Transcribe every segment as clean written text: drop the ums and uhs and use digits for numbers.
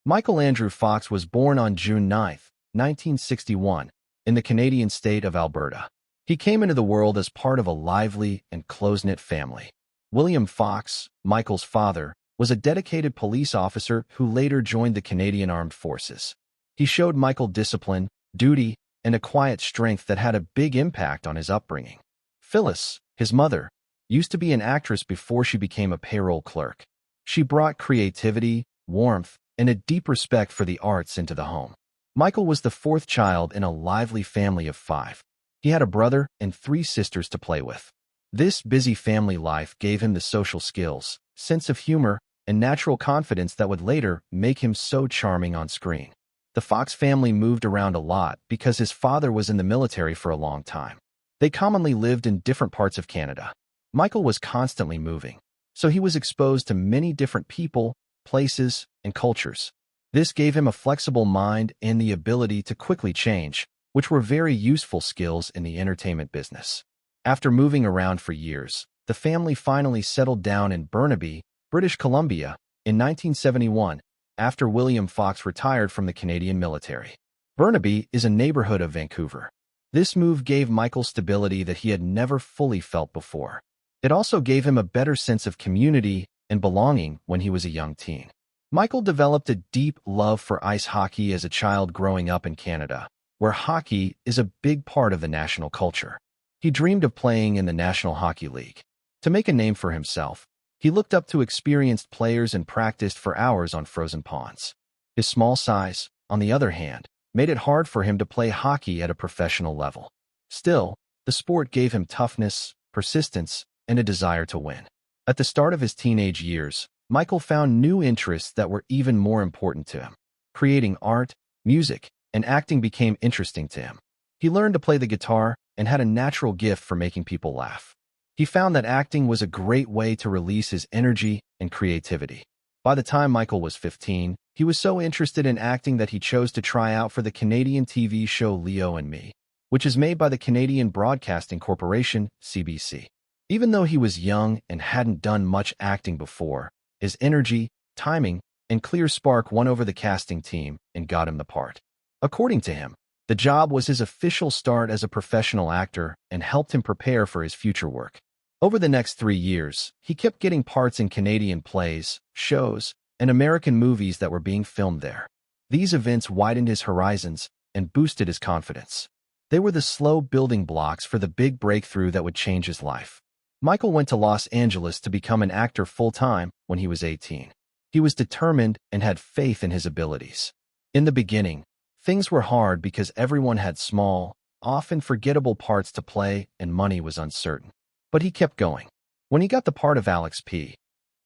Michael Andrew Fox was born on June 9, 1961, in the Canadian state of Alberta. He came into the world as part of a lively and close-knit family. William Fox, Michael's father, was a dedicated police officer who later joined the Canadian Armed Forces. He showed Michael discipline, duty, and a quiet strength that had a big impact on his upbringing. Phyllis, his mother, used to be an actress before she became a payroll clerk. She brought creativity, warmth, and a deep respect for the arts into the home. Michael was the fourth child in a lively family of 5. He had a brother and 3 sisters to play with. This busy family life gave him the social skills, sense of humor, and natural confidence that would later make him so charming on screen. The Fox family moved around a lot because his father was in the military for a long time. They commonly lived in different parts of Canada. Michael was constantly moving, so he was exposed to many different people, places, and cultures. This gave him a flexible mind and the ability to quickly change, which were very useful skills in the entertainment business. After moving around for years, the family finally settled down in Burnaby, British Columbia, in 1971, after William Fox retired from the Canadian military. Burnaby is a neighborhood of Vancouver. This move gave Michael stability that he had never fully felt before. It also gave him a better sense of community and belonging when he was a young teen. Michael developed a deep love for ice hockey as a child growing up in Canada, where hockey is a big part of the national culture. He dreamed of playing in the National Hockey League. To make a name for himself, he looked up to experienced players and practiced for hours on frozen ponds. His small size, on the other hand, made it hard for him to play hockey at a professional level. Still, the sport gave him toughness, persistence, and a desire to win. At the start of his teenage years, Michael found new interests that were even more important to him. Creating art, music, and acting became interesting to him. He learned to play the guitar and had a natural gift for making people laugh. He found that acting was a great way to release his energy and creativity. By the time Michael was 15, he was so interested in acting that he chose to try out for the Canadian TV show Leo and Me, which is made by the Canadian Broadcasting Corporation, CBC. Even though he was young and hadn't done much acting before, his energy, timing, and clear spark won over the casting team and got him the part. According to him, the job was his official start as a professional actor and helped him prepare for his future work. Over the next 3 years, he kept getting parts in Canadian plays, shows, and American movies that were being filmed there. These events widened his horizons and boosted his confidence. They were the slow building blocks for the big breakthrough that would change his life. Michael went to Los Angeles to become an actor full-time when he was 18. He was determined and had faith in his abilities. In the beginning, things were hard because everyone had small, often forgettable parts to play and money was uncertain. But he kept going. When he got the part of Alex P.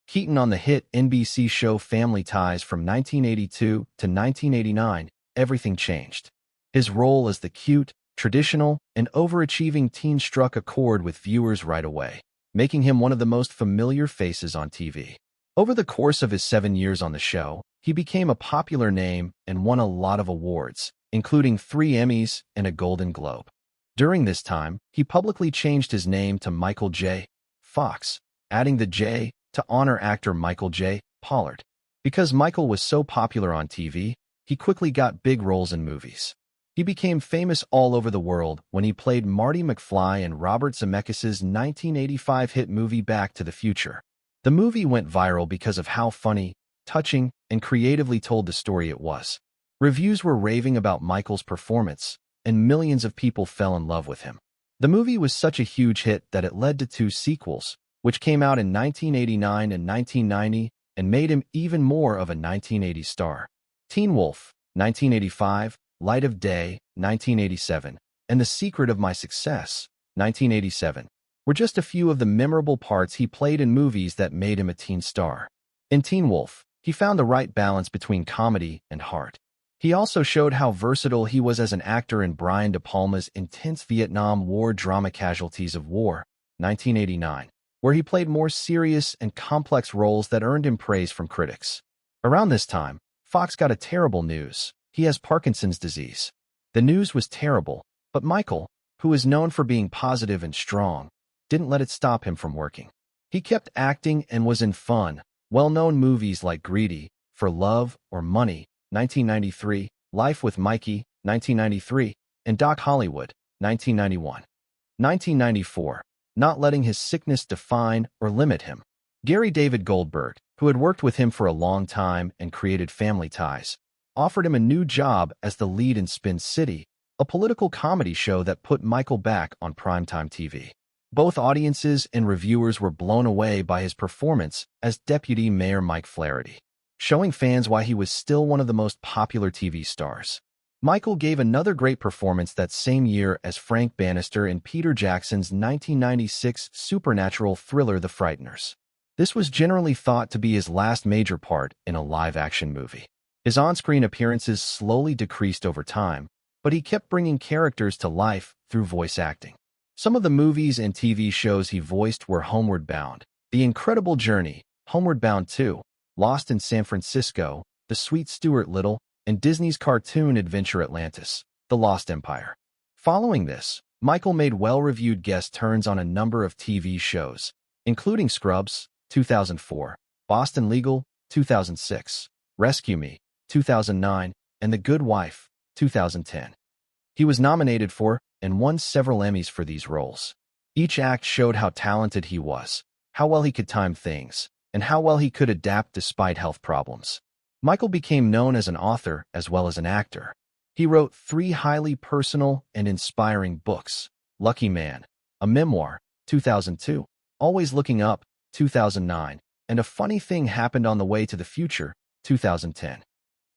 Keaton on the hit NBC show Family Ties from 1982 to 1989, everything changed. His role as the cute, traditional, and overachieving teen struck a chord with viewers right away, making him one of the most familiar faces on TV. Over the course of his 7 years on the show, he became a popular name and won a lot of awards, including 3 Emmys and a Golden Globe. During this time, he publicly changed his name to Michael J. Fox, adding the J to honor actor Michael J. Pollard. Because Michael was so popular on TV, he quickly got big roles in movies. He became famous all over the world when he played Marty McFly in Robert Zemeckis' 1985 hit movie Back to the Future. The movie went viral because of how funny, touching, and creatively told the story it was. Reviews were raving about Michael's performance, and millions of people fell in love with him. The movie was such a huge hit that it led to 2 sequels, which came out in 1989 and 1990 and made him even more of a 1980s star. Teen Wolf, 1985, Light of Day, 1987, and The Secret of My Success, 1987, were just a few of the memorable parts he played in movies that made him a teen star. In Teen Wolf, he found the right balance between comedy and heart. He also showed how versatile he was as an actor in Brian De Palma's intense Vietnam War drama Casualties of War, 1989, where he played more serious and complex roles that earned him praise from critics. Around this time, Fox got a terrible news. He has Parkinson's disease. The news was terrible, but Michael, who is known for being positive and strong, didn't let it stop him from working. He kept acting and was in fun, well-known movies like Greedy, For Love, or Money, 1993, Life with Mikey, 1993, and Doc Hollywood, 1991. 1994, Not Letting His Sickness Define or Limit Him. Gary David Goldberg, who had worked with him for a long time and created Family Ties, offered him a new job as the lead in Spin City, a political comedy show that put Michael back on primetime TV. Both audiences and reviewers were blown away by his performance as Deputy Mayor Mike Flaherty, showing fans why he was still one of the most popular TV stars. Michael gave another great performance that same year as Frank Bannister in Peter Jackson's 1996 supernatural thriller The Frighteners. This was generally thought to be his last major part in a live-action movie. His on-screen appearances slowly decreased over time, but he kept bringing characters to life through voice acting. Some of the movies and TV shows he voiced were Homeward Bound, The Incredible Journey, Homeward Bound 2, Lost in San Francisco, The Sweet Stuart Little, and Disney's cartoon adventure Atlantis, The Lost Empire. Following this, Michael made well-reviewed guest turns on a number of TV shows, including Scrubs, 2004, Boston Legal, 2006, Rescue Me, 2009, and The Good Wife, 2010. He was nominated for and won several Emmys for these roles. Each act showed how talented he was, how well he could time things, and how well he could adapt despite health problems. Michael became known as an author as well as an actor. He wrote 3 highly personal and inspiring books: Lucky Man, a memoir, 2002, Always Looking Up, 2009, and A Funny Thing Happened on the Way to the Future, 2010.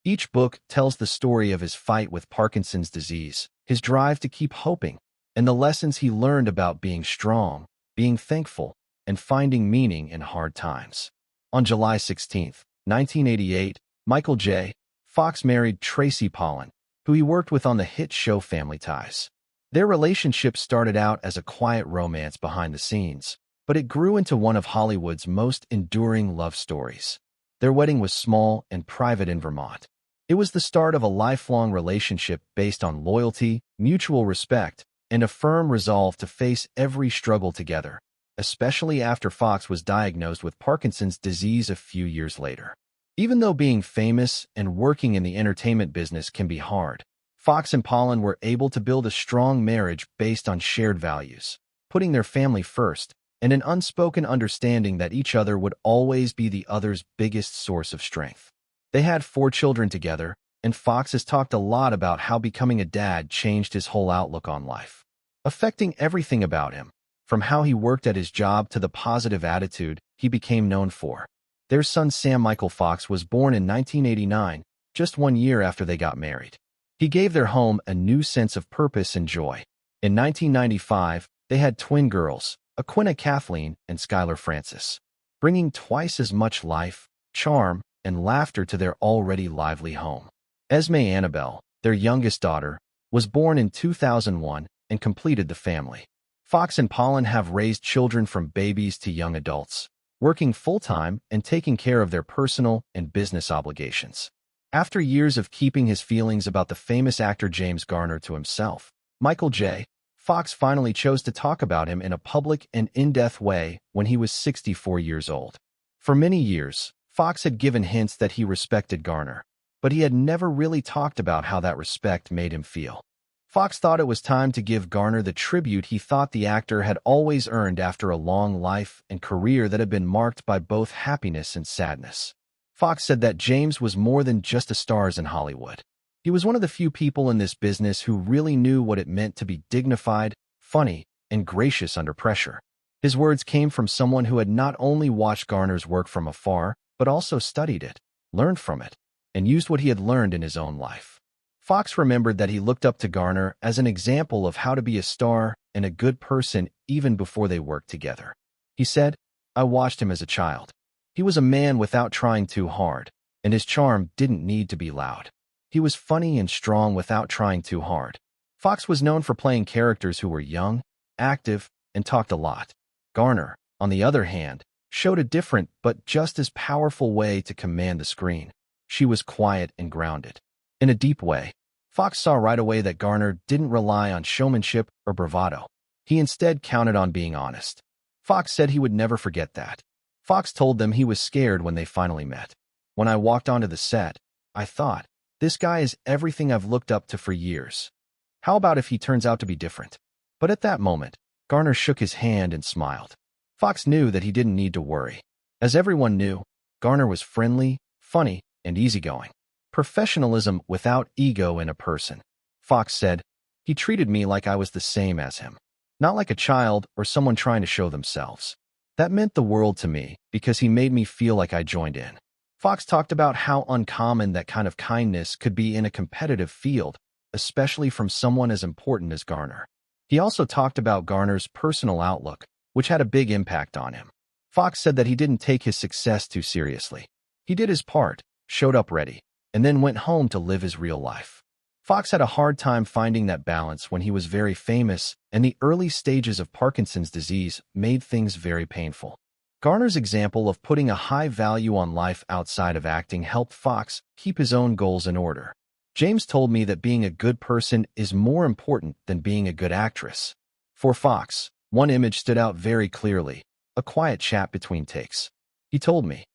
Each book tells the story of his fight with Parkinson's disease, his drive to keep hoping, and the lessons he learned about being strong, being thankful, and finding meaning in hard times. On July 16, 1988, Michael J. Fox married Tracy Pollan, who he worked with on the hit show Family Ties. Their relationship started out as a quiet romance behind the scenes, but it grew into one of Hollywood's most enduring love stories. Their wedding was small and private in Vermont. It was the start of a lifelong relationship based on loyalty, mutual respect, and a firm resolve to face every struggle together, especially after Fox was diagnosed with Parkinson's disease a few years later. Even though being famous and working in the entertainment business can be hard, Fox and Pollan were able to build a strong marriage based on shared values, putting their family first, and an unspoken understanding that each other would always be the other's biggest source of strength. They had 4 children together, and Fox has talked a lot about how becoming a dad changed his whole outlook on life, affecting everything about him, from how he worked at his job to the positive attitude he became known for. Their son Sam Michael Fox was born in 1989, just 1 year after they got married. He gave their home a new sense of purpose and joy. In 1995, they had twin girls, Aquina Kathleen and Skylar Francis, bringing twice as much life, charm, and laughter to their already lively home. Esme Annabelle, their youngest daughter, was born in 2001 and completed the family. Fox and Pollan have raised children from babies to young adults, working full-time and taking care of their personal and business obligations. After years of keeping his feelings about the famous actor James Garner to himself, Michael J. Fox finally chose to talk about him in a public and in-depth way when he was 64 years old. For many years, Fox had given hints that he respected Garner, but he had never really talked about how that respect made him feel. Fox thought it was time to give Garner the tribute he thought the actor had always earned after a long life and career that had been marked by both happiness and sadness. Fox said that James was more than just a star in Hollywood. He was one of the few people in this business who really knew what it meant to be dignified, funny, and gracious under pressure. His words came from someone who had not only watched Garner's work from afar, but also studied it, learned from it, and used what he had learned in his own life. Fox remembered that he looked up to Garner as an example of how to be a star and a good person even before they worked together. He said, "I watched him as a child. He was a man without trying too hard, and his charm didn't need to be loud. He was funny and strong without trying too hard." Fox was known for playing characters who were young, active, and talked a lot. Garner, on the other hand, showed a different but just as powerful way to command the screen. She was quiet and grounded. In a deep way, Fox saw right away that Garner didn't rely on showmanship or bravado. He instead counted on being honest. Fox said he would never forget that. Fox told them he was scared when they finally met. "When I walked onto the set, I thought, This guy is everything I've looked up to for years. How about if he turns out to be different? But at that moment, Garner shook his hand and smiled. Fox knew that he didn't need to worry. As everyone knew, Garner was friendly, funny, and easygoing. Professionalism without ego in a person. Fox said, "He treated me like I was the same as him. Not like a child or someone trying to show themselves. That meant the world to me because he made me feel like I joined in." Fox talked about how uncommon that kind of kindness could be in a competitive field, especially from someone as important as Garner. He also talked about Garner's personal outlook, which had a big impact on him. Fox said that he didn't take his success too seriously. He did his part, showed up ready, and then went home to live his real life. Fox had a hard time finding that balance when he was very famous, and the early stages of Parkinson's disease made things very painful. Garner's example of putting a high value on life outside of acting helped Fox keep his own goals in order. "James told me that being a good person is more important than being a good actress." For Fox, one image stood out very clearly, a quiet chat between takes. He told me,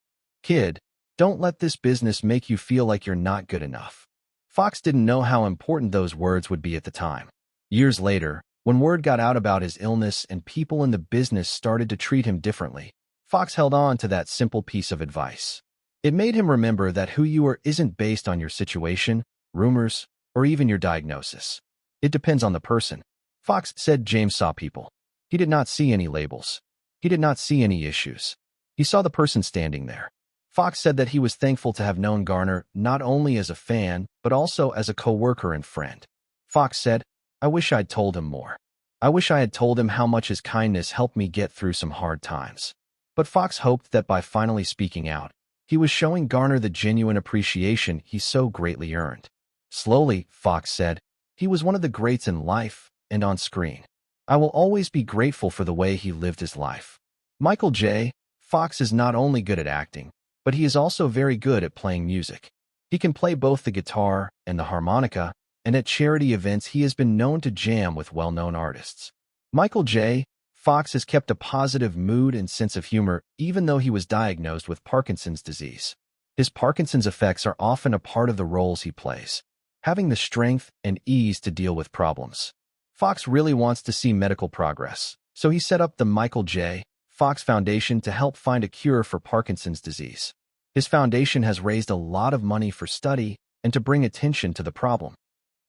"Kid, don't let this business make you feel like you're not good enough." Fox didn't know how important those words would be at the time. Years later, when word got out about his illness and people in the business started to treat him differently, Fox held on to that simple piece of advice. It made him remember that who you are isn't based on your situation, rumors, or even your diagnosis. It depends on the person. Fox said James saw people. He did not see any labels. He did not see any issues. He saw the person standing there. Fox said that he was thankful to have known Garner not only as a fan, but also as a coworker and friend. Fox said, "I wish I'd told him more. I wish I had told him how much his kindness helped me get through some hard times." But Fox hoped that by finally speaking out, he was showing Garner the genuine appreciation he so greatly earned. Slowly, Fox said, "He was one of the greats in life and on screen. I will always be grateful for the way he lived his life." Michael J. Fox is not only good at acting, but he is also very good at playing music. He can play both the guitar and the harmonica, and at charity events he has been known to jam with well-known artists. Michael J. Fox has kept a positive mood and sense of humor even though he was diagnosed with Parkinson's disease. His Parkinson's effects are often a part of the roles he plays, having the strength and ease to deal with problems. Fox really wants to see medical progress, so he set up the Michael J. Fox Foundation to help find a cure for Parkinson's disease. His foundation has raised a lot of money for study and to bring attention to the problem.